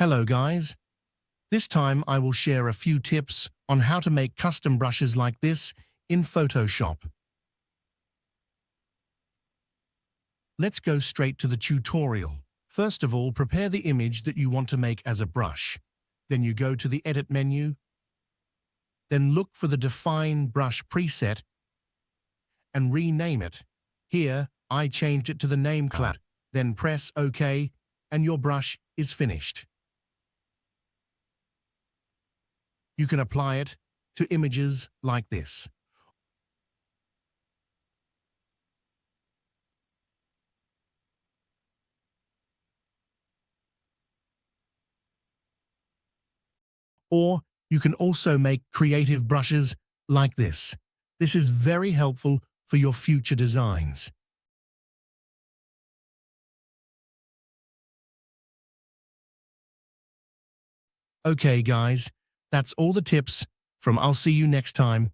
Hello guys. This time I will share a few tips on how to make custom brushes like this in Photoshop. Let's go straight to the tutorial. First of all, prepare the image that you want to make as a brush. Then you go to the Edit menu. Then look for the Define Brush preset and rename it. Here, I changed it to the name class. Then press OK and your brush is finished. You can apply it to images like this. Or you can also make creative brushes like this. This is very helpful for your future designs. Okay guys, that's all the tips from I'll see you next time.